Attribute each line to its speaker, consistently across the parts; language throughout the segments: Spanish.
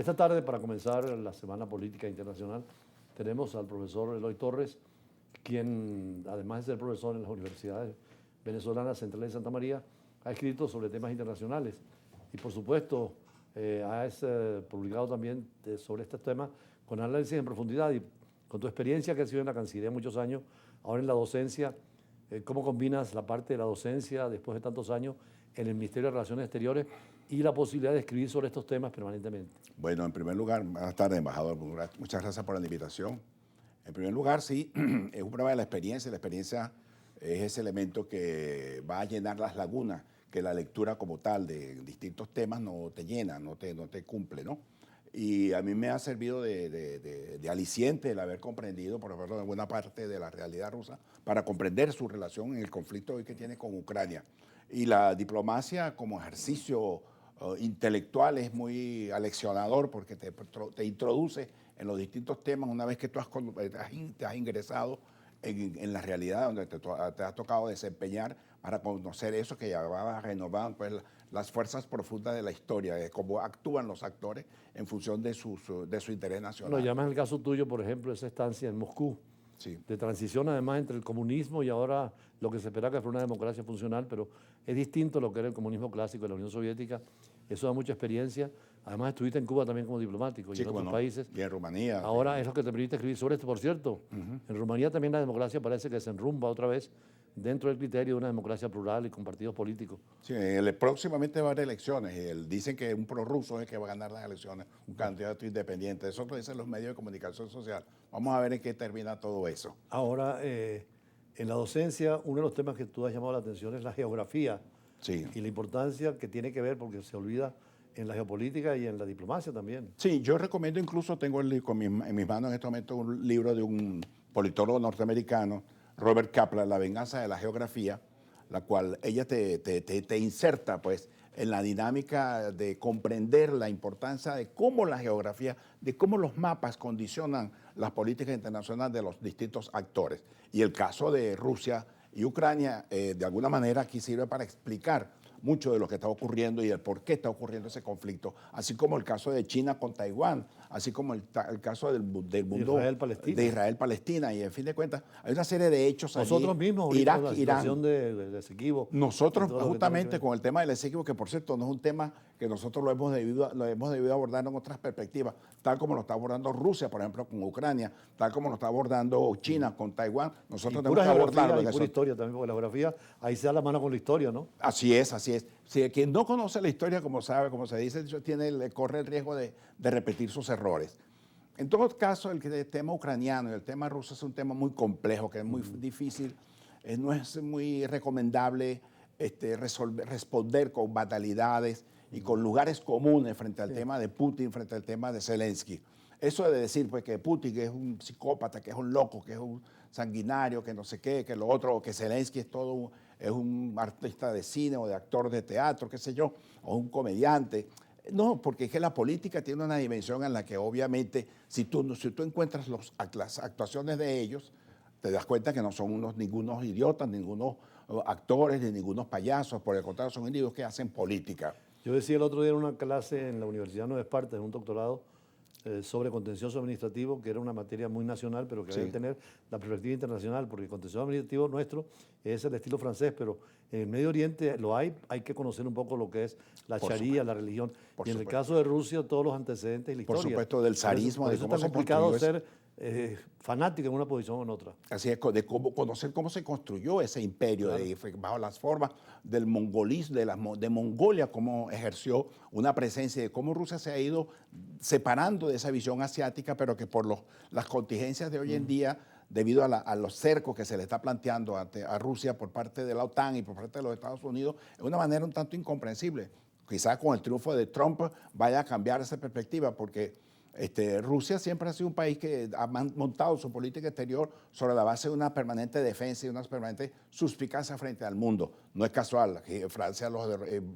Speaker 1: Esta tarde, para comenzar la Semana Política Internacional, tenemos al profesor Eloy Torres, quien, además de ser profesor en las universidades venezolanas centrales de Santa María, ha escrito sobre temas internacionales y, por supuesto, ha publicado también sobre estos temas con análisis en profundidad y con tu experiencia que has sido en la Cancillería muchos años, ahora en la docencia. ¿Cómo combinas la parte de la docencia después de tantos años en el Ministerio de Relaciones Exteriores y la posibilidad de escribir sobre estos temas permanentemente?
Speaker 2: Bueno, en primer lugar, buenas tardes, embajador. Muchas gracias por la invitación. En primer lugar, sí, es un problema de la experiencia. La experiencia es ese elemento que va a llenar las lagunas que la lectura como tal de distintos temas no te llena, no te cumple, ¿no? Y a mí me ha servido de aliciente el haber comprendido, por ejemplo, de buena parte de la realidad rusa para comprender su relación en el conflicto hoy que tiene con Ucrania. Y la diplomacia como ejercicio intelectual es muy aleccionador porque te introduce en los distintos temas una vez que tú te has ingresado en la realidad donde te ha tocado desempeñar para conocer eso que ya va a renovar pues, las fuerzas profundas de la historia, de cómo actúan los actores en función de su interés nacional.
Speaker 1: No, y además en el caso tuyo, por ejemplo, esa estancia en Moscú,
Speaker 2: Sí.
Speaker 1: de transición además entre el comunismo y ahora lo que se espera que fuera una democracia funcional, pero es distinto a lo que era el comunismo clásico de la Unión Soviética. Eso da mucha experiencia. Además estuviste en Cuba también como diplomático y en otros países.
Speaker 2: Y en Rumanía.
Speaker 1: Ahora es lo que te permite escribir sobre esto. Por cierto, en Rumanía también la democracia parece que se enrumba otra vez dentro del criterio de una democracia plural y con partidos políticos.
Speaker 2: Sí, próximamente va a haber elecciones. Dicen que un prorruso es el que va a ganar las elecciones, un candidato independiente. Eso lo dicen los medios de comunicación social. Vamos a ver en qué termina todo eso.
Speaker 1: Ahora, en la docencia, uno de los temas que tú has llamado la atención es la geografía.
Speaker 2: Sí.
Speaker 1: Y la importancia que tiene que ver, porque se olvida en la geopolítica y en la diplomacia también.
Speaker 2: Sí, yo recomiendo, incluso tengo en mis manos en este momento un libro de un politólogo norteamericano, Robert Kaplan, La venganza de la geografía, la cual ella te inserta pues, en la dinámica de comprender la importancia de cómo la geografía, de cómo los mapas condicionan las políticas internacionales de los distintos actores. Y el caso de Rusia y Ucrania, de alguna manera, aquí sirve para explicar mucho de lo que está ocurriendo y el por qué está ocurriendo ese conflicto, así como el caso de China con Taiwán, así como el caso del mundo de Israel-Palestina, y en fin de cuentas hay una serie de hechos
Speaker 1: nosotros
Speaker 2: allí,
Speaker 1: mismos,
Speaker 2: Irak,
Speaker 1: la situación de Esequibo.
Speaker 2: Nosotros justamente con el tema del Esequibo, que por cierto no es un tema que nosotros lo hemos debido abordar en otras perspectivas, tal como lo está abordando Rusia, por ejemplo, con Ucrania, tal como lo está abordando China con Taiwán, nosotros tenemos que abordarlo.
Speaker 1: Y pura historia también, porque la geografía ahí se da la mano con la historia, ¿no?
Speaker 2: Así es, así es. Si quien no conoce la historia, como sabe, como se dice, corre el riesgo de repetir sus errores. En todo caso, el tema ucraniano y el tema ruso es un tema muy complejo, que es muy difícil, no es muy recomendable responder con batalidades y con lugares comunes frente al tema de Putin, frente al tema de Zelensky. Eso de decir pues, que Putin es un psicópata, que es un loco, que es un sanguinario, que no sé qué, que lo otro, o que Zelensky es un artista de cine o de actor de teatro, qué sé yo, o un comediante. No, porque es que la política tiene una dimensión en la que obviamente si tú encuentras las actuaciones de ellos, te das cuenta que no son ningunos idiotas, ningunos actores, ni ningunos payasos, por el contrario, son individuos que hacen política.
Speaker 1: Yo decía el otro día en una clase en la Universidad Nueva Esparta, en un doctorado, sobre contencioso administrativo, que era una materia muy nacional, pero que debe tener la perspectiva internacional, porque el contencioso administrativo nuestro es el estilo francés, pero en el Medio Oriente hay que conocer un poco lo que es la sharia, la religión. Y en el caso de Rusia, todos los antecedentes y la historia.
Speaker 2: Por supuesto, del zarismo,
Speaker 1: por eso
Speaker 2: de cómo
Speaker 1: es tan
Speaker 2: se
Speaker 1: complicado ser fanático en una posición o en otra.
Speaker 2: Así es, de conocer cómo se construyó ese imperio, bajo las formas del mongolismo, de Mongolia, cómo ejerció una presencia, de cómo Rusia se ha ido separando de esa visión asiática, pero que por las contingencias de hoy en día, debido a los cercos que se le está planteando a Rusia por parte de la OTAN y por parte de los Estados Unidos, de una manera un tanto incomprensible. Quizás con el triunfo de Trump vaya a cambiar esa perspectiva, porque Rusia siempre ha sido un país que ha montado su política exterior sobre la base de una permanente defensa y una permanente suspicacia frente al mundo. No es casual que Francia,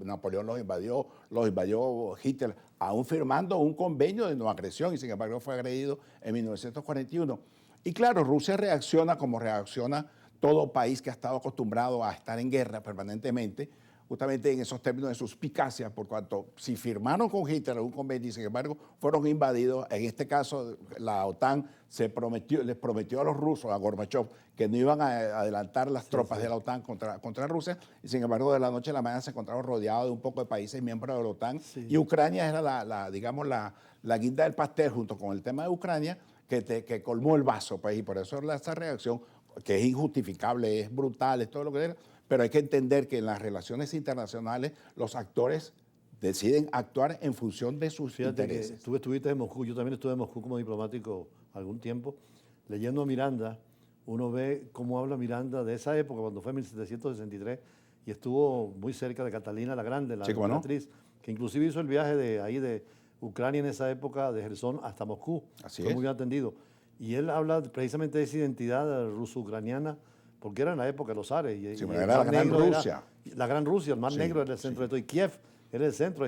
Speaker 2: Napoleón los invadió Hitler, aún firmando un convenio de no agresión, y sin embargo fue agredido en 1941. Y claro, Rusia reacciona como reacciona todo país que ha estado acostumbrado a estar en guerra permanentemente, justamente en esos términos de suspicacia, por cuanto si firmaron con Hitler un convenio y sin embargo fueron invadidos, en este caso la OTAN les prometió a los rusos, a Gorbachev, que no iban a adelantar las tropas de la OTAN contra Rusia, y sin embargo de la noche a la mañana se encontraron rodeados de un poco de países miembros de la OTAN, y Ucrania era digamos, la guinda del pastel junto con el tema de Ucrania, que colmó el vaso, pues, y por eso esa reacción, que es injustificable, es brutal, es todo lo que era, pero hay que entender que en las relaciones internacionales los actores deciden actuar en función de sus intereses.
Speaker 1: Que tú estuviste en Moscú, yo también estuve en Moscú como diplomático algún tiempo, leyendo a Miranda, uno ve cómo habla Miranda de esa época, cuando fue en 1763, y estuvo muy cerca de Catalina la Grande, la emperatriz, que inclusive hizo el viaje de ahí de Ucrania en esa época, de Jersón hasta Moscú. Fue muy bien atendido. Y él habla precisamente de esa identidad ruso-ucraniana, porque era en la época de los zares. Y
Speaker 2: era la Gran Rusia.
Speaker 1: La Gran Rusia, el Mar Negro era el centro de todo. Y Kiev era el centro.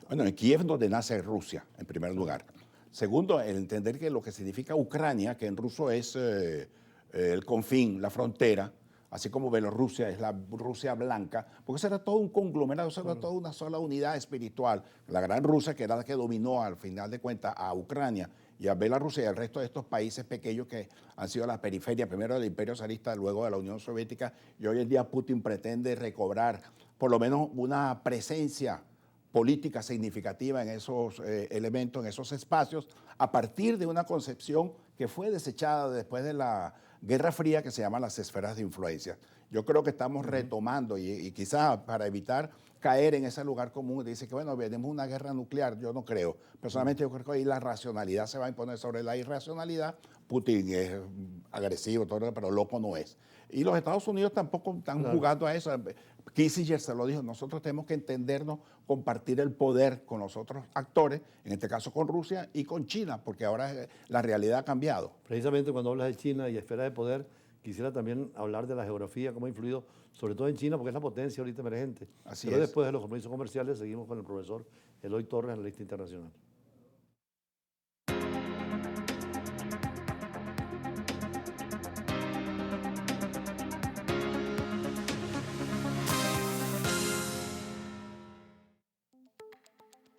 Speaker 2: Bueno, en Kiev donde nace Rusia, en primer lugar. Segundo, el entender que lo que significa Ucrania, que en ruso es el confín, la frontera, así como Bielorrusia es la Rusia blanca, porque eso era todo un conglomerado, eso era toda una sola unidad espiritual. La Gran Rusia, que era la que dominó al final de cuentas a Ucrania y a Bielorrusia y al resto de estos países pequeños que han sido la periferia, primero del Imperio zarista, luego de la Unión Soviética, y hoy en día Putin pretende recobrar por lo menos una presencia política significativa en esos elementos, en esos espacios, a partir de una concepción que fue desechada después de la Guerra Fría, que se llama las esferas de influencia. Yo creo que estamos retomando y quizá para evitar caer en ese lugar común, dice que bueno, venimos una guerra nuclear, yo no creo. Personalmente yo creo que ahí la racionalidad se va a imponer sobre la irracionalidad. Putin es agresivo, todo, pero loco no es. Y los Estados Unidos tampoco están jugando a eso. Kissinger se lo dijo, nosotros tenemos que entendernos, compartir el poder con los otros actores, en este caso con Rusia y con China, porque ahora la realidad ha cambiado.
Speaker 1: Precisamente cuando hablas de China y esfera de poder, quisiera también hablar de la geografía, cómo ha influido, sobre todo en China, porque es la potencia ahorita emergente. Pero después de los compromisos comerciales, seguimos con el profesor Eloy Torres en la lista internacional.